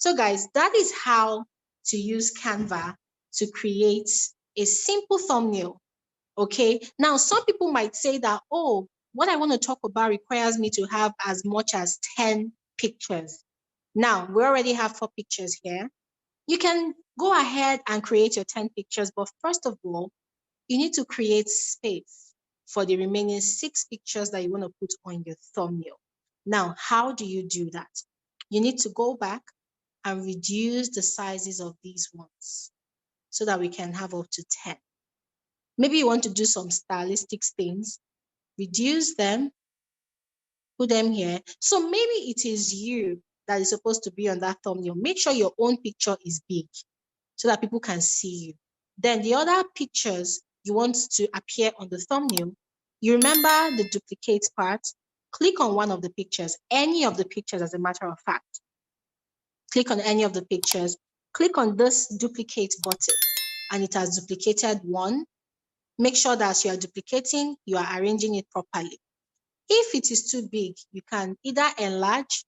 So guys, that is how to use Canva to create a simple thumbnail. Okay, now some people might say that, oh, what I want to talk about requires me to have as much as 10 pictures. Now, we already have 4 pictures here. You can go ahead and create your 10 pictures, but first of all, you need to create space for the remaining 6 pictures that you want to put on your thumbnail. Now, how do you do that? You need to go back and reduce the sizes of these ones so that we can have up to 10. Maybe you want to do some stylistic things, reduce them, put them here. So maybe it is you that is supposed to be on that thumbnail. Make sure your own picture is big so that people can see you. Then the other pictures you want to appear on the thumbnail, you remember the duplicate part, click on one of the pictures, any of the pictures as a matter of fact. Click on any of the pictures, click on this duplicate button, and it has duplicated one. Make sure that as you are duplicating, you are arranging it properly. If it is too big, you can either enlarge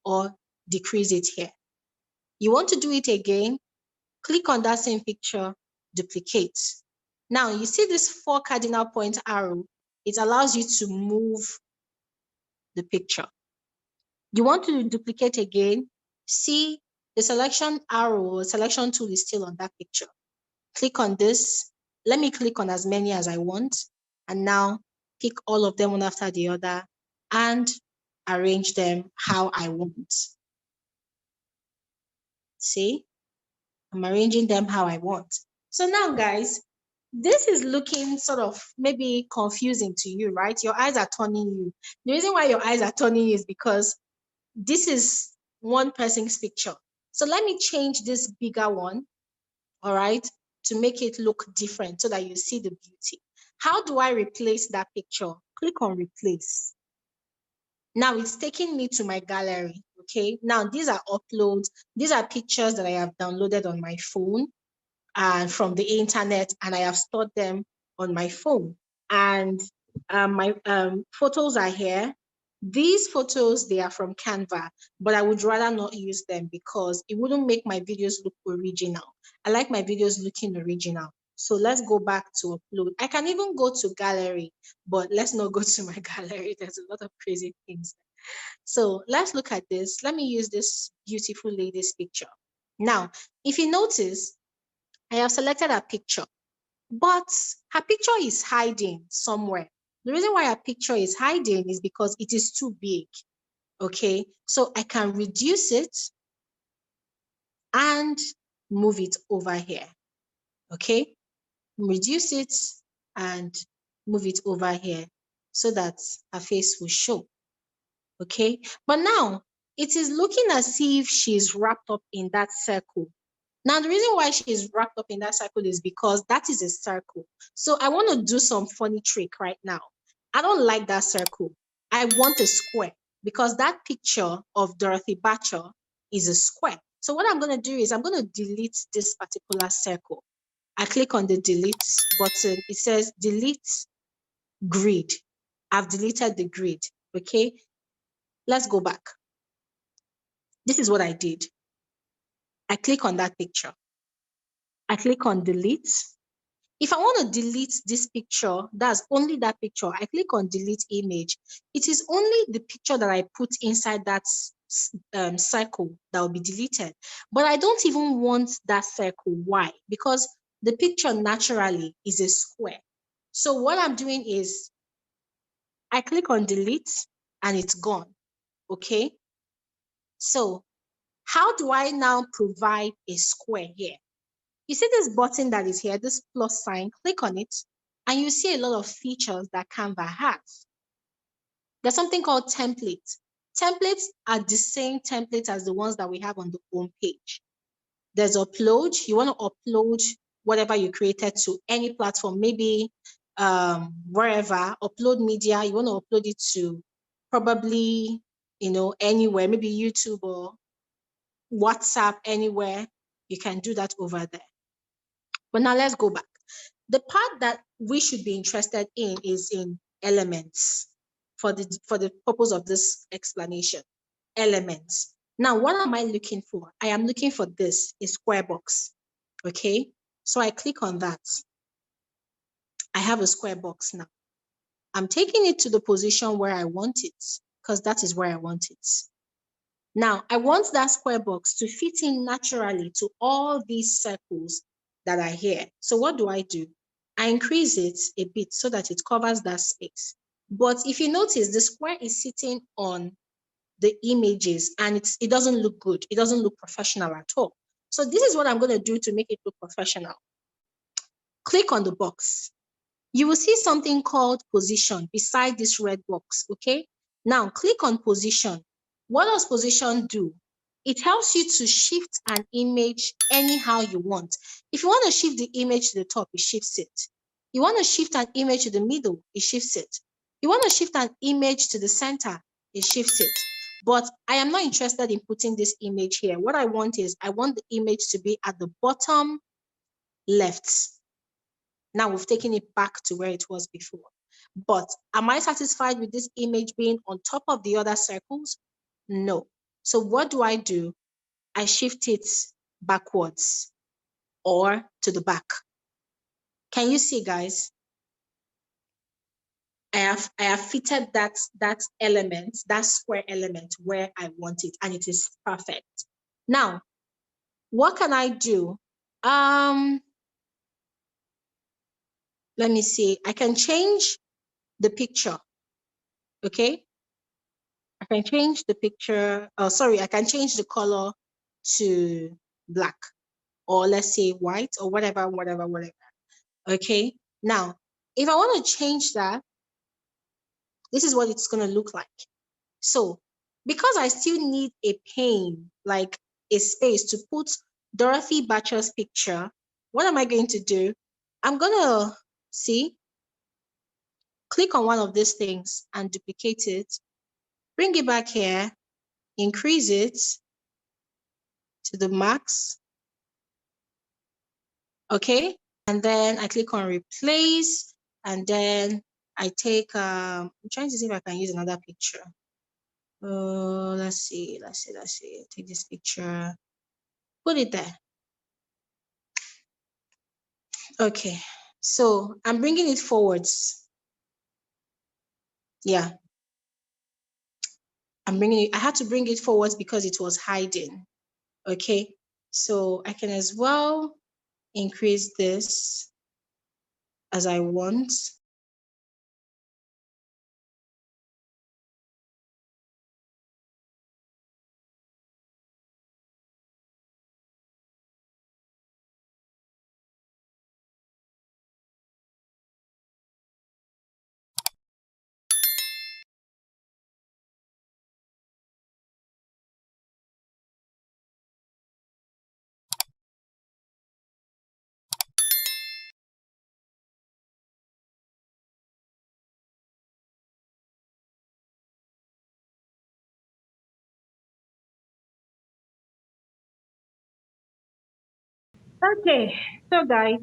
or decrease it here. You want to do it again, click on that same picture, duplicate. Now, you see this 4 cardinal point arrow, it allows you to move the picture. You want to duplicate again, see the selection arrow or selection tool is still on that picture. Click on this. Let me click on as many as I want. And now pick all of them one after the other and arrange them how I want. See, I'm arranging them how I want. So now, guys, this is looking sort of maybe confusing to you, right? Your eyes are turning you. The reason why your eyes are turning you is because this is one person's picture. So let me change this bigger one, all right, to make it look different so that you see the beauty. How do I replace that picture? Click on replace. Now it's taking me to my gallery, okay? Now these are uploads. These are pictures that I have downloaded on my phone and from the internet, and I have stored them on my phone. And my photos are here. These photos, they are from Canva, but I would rather not use them because it wouldn't make my videos look original. I like my videos looking original. So let's go back to upload. I can even go to gallery, but let's not go to my gallery. There's a lot of crazy things. So let's look at this. Let me use this beautiful lady's picture. Now, if you notice, I have selected a picture, but her picture is hiding somewhere. The reason why her picture is hiding is because it is too big. Okay, so I can reduce it and move it over here. Okay, reduce it and move it over here so that her face will show. Okay, but now it is looking as if she's wrapped up in that circle. Now, the reason why she is wrapped up in that circle is because that is a circle. So I want to do some funny trick right now. I don't like that circle. I want a square because that picture of Dorothy Batcher is a square. So what I'm going to do is I'm going to delete this particular circle. I click on the delete button. It says delete grid. I've deleted the grid. Okay, let's go back. This is what I did. I click on that picture. I click on delete. If I want to delete this picture, that's only that picture. I click on delete image. It is only the picture that I put inside that circle that will be deleted. But I don't even want that circle. Why? Because the picture naturally is a square. So what I'm doing is I click on delete and it's gone. Okay. So how do I now provide a square here? You see this button that is here, this plus sign, click on it, and you see a lot of features that Canva has. There's something called templates. Templates are the same templates as the ones that we have on the home page. There's upload. You want to upload whatever you created to any platform, maybe wherever, upload media, you want to upload it to probably, anywhere, maybe YouTube or WhatsApp, anywhere, you can do that over there. But now let's go back. The part that we should be interested in is in elements for the purpose of this explanation. Elements. Now, what am I looking for? I am looking for this, a square box. Okay, so I click on that. I have a square box now. I'm taking it to the position where I want it because that is where I want it. Now, I want that square box to fit in naturally to all these circles that are here. So what do? I increase it a bit so that it covers that space. But if you notice, the square is sitting on the images and it doesn't look good. It doesn't look professional at all. So this is what I'm going to do to make it look professional. Click on the box. You will see something called position beside this red box, okay? Now click on position. What does position do? It helps you to shift an image anyhow you want. If you want to shift the image to the top, it shifts it. You want to shift an image to the middle, it shifts it. You want to shift an image to the center, it shifts it. But I am not interested in putting this image here. What I want is, I want the image to be at the bottom left. Now we've taken it back to where it was before. But am I satisfied with this image being on top of the other circles? No. So what do? I shift it backwards or to the back. Can you see, guys? I have fitted that element, that square element where I want it, and it is perfect. Now, what can I do? Let me see. I can change the picture. Okay. I can change the picture. Oh, sorry, I can change the color to black, or let's say white, or whatever. Okay. Now, if I want to change that, this is what it's going to look like. So, because I still need a pane, like a space to put Dorothy Batcher's picture, what am I going to do? I'm going to click on one of these things and duplicate it, bring it back here, increase it to the max. Okay. And then I click on replace, and then I take, I'm trying to see if I can use another picture. Let's see. Take this picture, put it there. Okay. So I'm bringing it forwards. Yeah. I had to bring it forwards because it was hiding. Okay. So I can as well increase this as I want. Okay, so guys,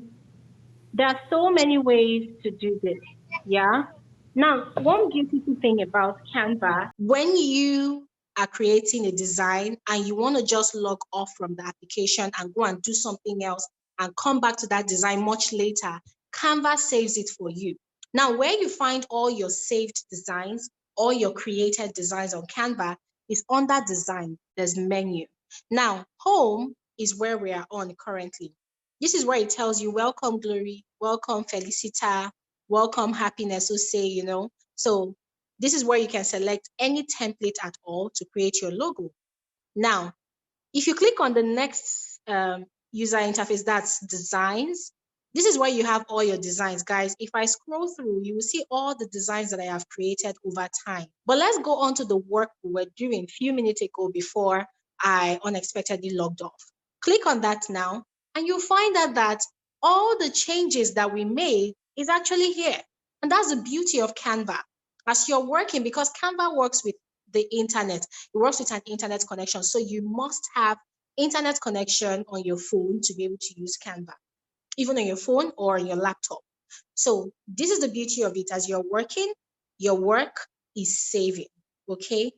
there are so many ways to do this. Yeah. Now, one beautiful thing about Canva, when you are creating a design and you want to just log off from the application and go and do something else and come back to that design much later, Canva saves it for you. Now, where you find all your saved designs, all your created designs on Canva is under design. There's menu. Now, home is where we are on currently. This is where it tells you, welcome Glory, welcome Felicita, welcome Happiness, so say, So this is where you can select any template at all to create your logo. Now, if you click on the next user interface, that's designs, this is where you have all your designs, guys. If I scroll through, you will see all the designs that I have created over time. But let's go on to the work we were doing a few minutes ago before I unexpectedly logged off. Click on that now, and you'll find out that all the changes that we made is actually here. And that's the beauty of Canva. As you're working, because Canva works with the internet, it works with an internet connection. So you must have internet connection on your phone to be able to use Canva, even on your phone or on your laptop. So this is the beauty of it. As you're working, your work is saving. Okay.